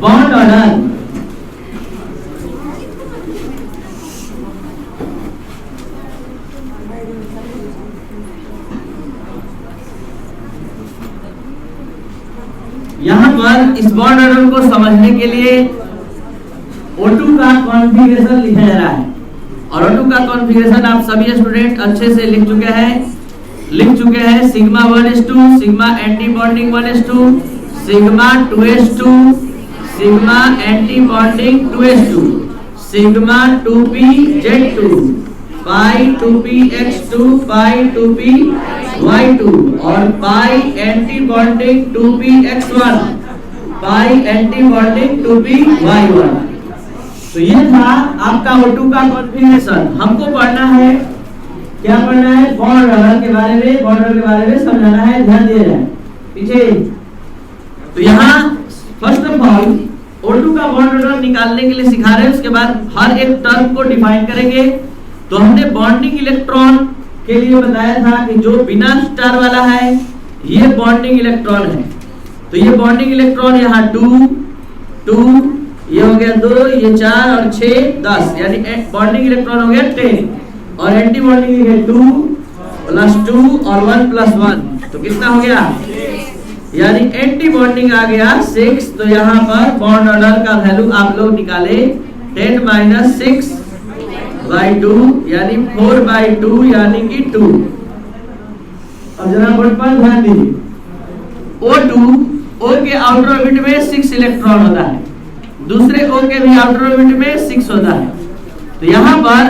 Bond order. यहां पर इस बॉन्ड ऑर्डर को समझने के लिए O2 का कॉन्फ़िगरेशन लिखा जा रहा है और O2 का कॉन्फ़िगरेशन आप सभी स्टूडेंट अच्छे से लिख चुके हैं। Sigma 1s2 sigma anti bonding 1s2 sigma 2s2 sigma anti bonding 2s2 sigma 2pz2 पाई 2px2 पाई 2py2 और पाई एंटी बॉन्डिंग 2px1 पाई एंटी बॉन्डिंग 2py1। तो ये था आपका O2 का कॉन्फ़िगरेशन। हमको पढ़ना है, क्या पढ़ना है? बॉन्ड ऑर्डर के बारे में समझाना है, ध्यान दिया जाए पीछे। तो यहाँ फर्स्ट ऑफ ऑल O2 का बॉन्ड ऑर्डर निकालने के लिए सिखा रहे हैं, उसके बाद हर एक टर्म को डिफाइन करेंगे। तो हमने बॉन्डिंग इलेक्ट्रॉन के लिए बताया था कि जो बिना स्टार वाला है ये बॉन्डिंग इलेक्ट्रॉन है। तो ये बॉन्डिंग इलेक्ट्रॉन यहाँ 2 ये हो गया 2, ये 4 और 6 10, यानी बॉन्डिंग इलेक्ट्रॉन हो गया 10 और एंटी बॉन्डिंग है 2 + 2 और 1 + 1, तो कितना हो गया? यानी एंटी बॉन्डिंग आ गया 6। तो यहाँ पर बॉन्ड ऑर्डर का वैल्यू आप लोग निकाले 10 - 6/2 यानी 4/2 यानी कि 2। अब जरा बोर्ड पर ध्यान दीजिए, O के आउटर ऑर्बिट में 6 इलेक्ट्रॉन होता है, दूसरे O के भी आउटर ऑर्बिट में 6 होता है। तो यहाँ पर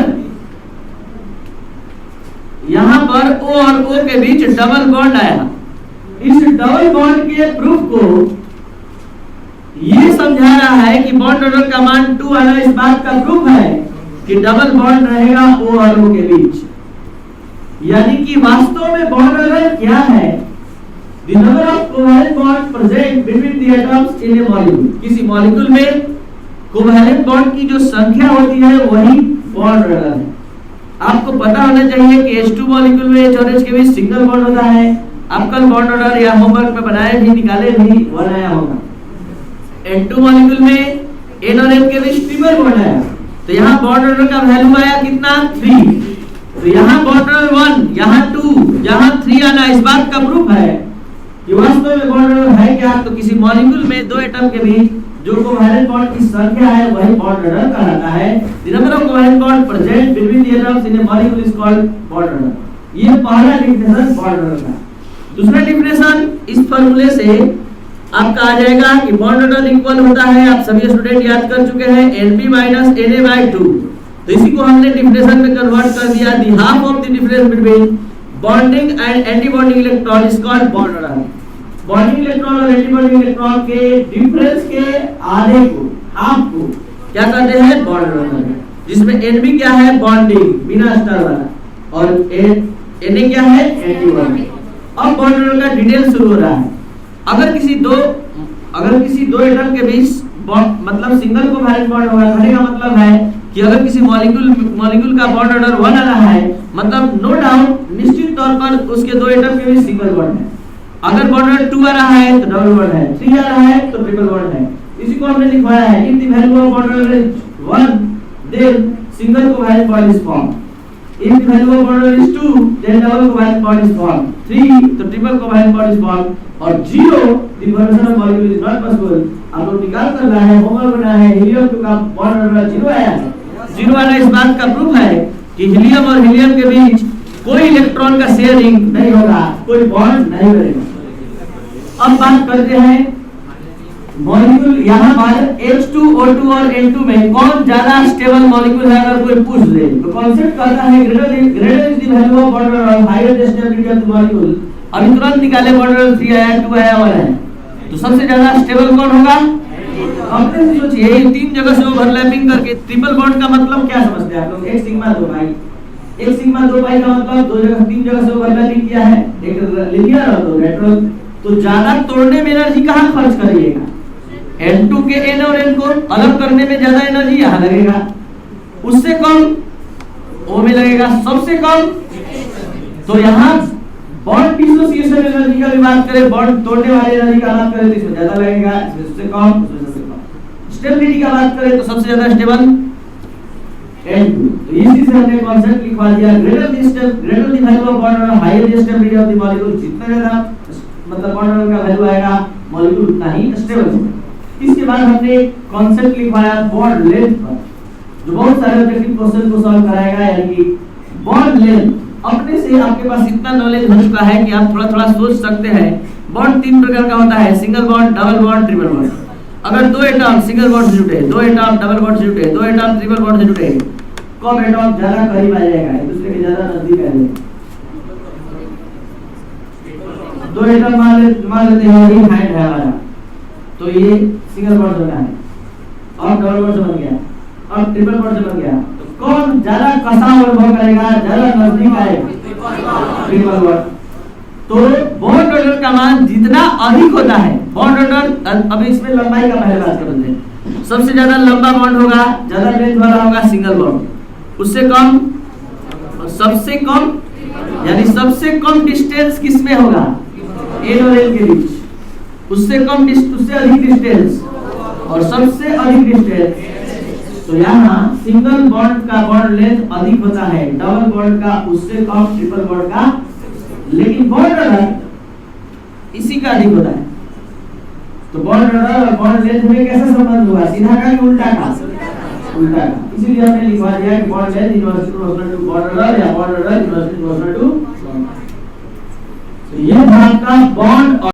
O और O के बीच डबल बॉन्ड आया। इस डबल बॉन्ड के प्रूफ को ये समझा रहा है कि बॉन्ड ऑर्डर का मान 2 आना इस बात का प्रूफ है कि डबल बॉन्ड रहेगा O और O के बीच। यानी कि वास्तव में बॉन्ड ऑर्डर क्या है? The number of covalent bonds present between the atoms in a molecule। किसी मॉलिक्यूल में कोवैलेंट बॉन्ड की जो संख्या होती है वही बॉन्ड ऑर्डर है। आपको पता होना चाहिए कि H2 मॉलिक्यूल में H और H के बीच सिंगल बॉन्ड होता है। आप कल बॉन्ड ऑर्डर या होमवर्क में बनाए भी, निकाले भी, बनाया होगा। N2 मॉलिक्यूल में N और N के बीच ट्रिपल बॉन्ड आया। तो यहाँ बॉन्ड ऑर्डर का वैल्यू आया कितना? 3। तो यहाँ बॉन्ड ऑर्डर 1, यहाँ 2, यहाँ 3 आना इस बात का प्रूफ है कि वास्तव में बॉन्ड ऑर्डर है क्या? तो किसी मॉलिक्यूल में दो एटम के बीच जो कोवैलेंट बॉन्ड की संख्या है वही बॉन्ड ऑर्डर कहलाता है। The number of covalent bonds present between the atoms in a molecule is called bond order। ये पहला डेफिनेशन बॉन्ड ऑर्डर का। दूसरा डेफिनेशन इस फार्मूले से आपका आ जाएगा कि बॉन्ड ऑर्डर इक्वल होता है, आप सभी स्टूडेंट याद कर चुके हैं, Np - Na/2। तो इसी को हमने डेफिनेशन में कन्वर्ट कर दिया। The half of the difference between bonding and anti-bonding electron is called bond order। Bonding electron और एंटी बॉन्डिंग इलेक्ट्रॉन के डिफरेंस के आधे को, हाफ को क्या कहते हैं? Bond order. जिसमें Nb क्या है? बॉन्डिंग बिना स्टार वाला, और Na क्या है? Anti bonding. अब बॉन्ड ऑर्डर का डिटेल शुरू हो रहा है। अगर किसी दो एटम के बीच मतलब सिंगल कोवैलेंट बॉन्ड होगा, कहने का मतलब है कि अगर किसी मॉलिक्यूल का बॉन्ड ऑर्डर 1 आना है, मतलब नो डाउट निश्चित तौर पर उसके दो एटम के बीच सिंगल बॉन्ड है। अगर बॉन्ड ऑर्डर 2 आ रहा है तो डबल बॉन्ड है, 3 आ रहा है तो ट्रिपल बॉन्ड है। इसी को हमने लिखवाया है, if the value of bond order is 1 then single covalent bond is formed. If the value of bond order is 2 then double covalent bond is formed. 3 तो triple covalent bond is formed. और 0 the formation of molecule is not possible. आप लोग निकाल कर रहा है, homework बना है, हीलियम 2 का बॉन्ड ऑर्डर 0 आया है। 0 आना इस बात का प्रूफ है कि हीलियम और हीलियम के बीच कोई इलेक्ट्रॉन का शेयरिंग नहीं होगा, कोई बॉन्ड नहीं बनेगा। अब बात करते हैं मॉलिक्यूल। यहाँ पर H2O2 और N2 में कौन ज्यादा स्टेबल मॉलिक्यूल है? अगर कोई पूछ दे तो कॉन्सेप्ट कहता है greater is the value of bond order और higher the stability of the molecule. अभी तुरंत निकाले बॉन्ड ऑर्डर 3 आया, 2 आया, 1 है, तो सबसे ज्यादा स्टेबल कौन होगा? अपने से सोचिए, ये 3 जगह से ओवरलैपिंग करके ट्रिपल बॉन्ड का मतलब क्या समझते हैं आप लोग? 1 सिग्मा 2 पाई। 1 सिग्मा 2 पाई का मतलब 3 जगह से ओवरलैपिंग किया है, एक लिनियर और 2 रेट्रो। तो ज्यादा तोड़ने में एनर्जी कहाँ खर्च करिएगा? N2 के N और N को अलग करने में ज्यादा एनर्जी यहाँ लगेगा, उससे कम O में लगेगा, सबसे कम। तो यहाँ बॉन्ड डिसोसिएशन एनर्जी का भी बात करें, बॉन्ड तोड़ने वाली एनर्जी का बात करें तो इसमें ज्यादा लगेगा, इसमें कम, इसमें कम। स्टेबिलिटी का बात करें तो सबसे ज्यादा स्टेबल N2। तो इसी से हमने कॉन्सेप्ट लिखवा दिया, greater the value of bond और higher the stability of the molecule, जितना ज्यादा मतलब बॉन्ड का वैल्यू आएगा मॉलिक्यूल उतना ही स्टेबल होगा। इसके बाद हमने कॉन्सेप्ट लिखवाया बॉन्ड लेंथ पर, जो बहुत सारे ऑब्जेक्टिव क्वेश्चन को सॉल्व कराएगा। यानी कि बॉन्ड लेंथ अपने से आपके पास इतना नॉलेज हो चुका है कि आप थोड़ा थोड़ा सोच सकते हैं। बॉन्ड तीन प्रकार का होता है, single bond, double bond, triple bond. अगर दो एटम सिंगल बॉन्ड से जुड़े, दो एटम डबल बॉन्ड से जुड़े, दो एटम ट्रिपल बॉन्ड से जुड़े, कब एटम ज्यादा करीब आ जाएगा, एक दूसरे के ज्यादा नजदीक आ जाएगा। दो एटम मान लेते हैं ये हाइट है हमारा, तो ये सिंगल बॉन्ड बना है, और डबल बॉन्ड से बन गया, और ट्रिपल बॉन्ड से बन गया, तो कौन ज्यादा कसाव अनुभव करेगा, ज्यादा नजदीक आएगा, ट्रिपल बॉन्ड। तो बॉन्ड ऑर्डर का मान जितना अधिक होता है, बॉन्ड ऑर्डर, अब इसमें लंबाई का पहले बात करते हैं। सबसे ज्यादा लंबा बॉन्ड होगा, ज्यादा लेंथ वाला होगा सिंगल बॉन्ड, उससे कम और सबसे कम, यानी सबसे कम डिस्टेंस किसमें होगा, N और L के बीच, उससे कम उससे अधिक डिस्टेंस और सबसे अधिक डिस्टेंस। तो यहाँ सिंगल बॉन्ड का बॉन्ड लेंथ अधिक होता है, डबल बॉन्ड का उससे कम, ट्रिपल बॉन्ड का, लेकिन बॉन्ड ऑर्डर इसी का अधिक होता है। तो बॉन्ड ऑर्डर और बॉन्ड लेंथ में कैसा संबंध होगा, सीधा का कि उल्टा का, उल्टा का। इसीलिए हमने लिखवा दिया कि bond length inversely proportional to bond order, या bond order inversely proportional to. तो ये था आपका बॉन्ड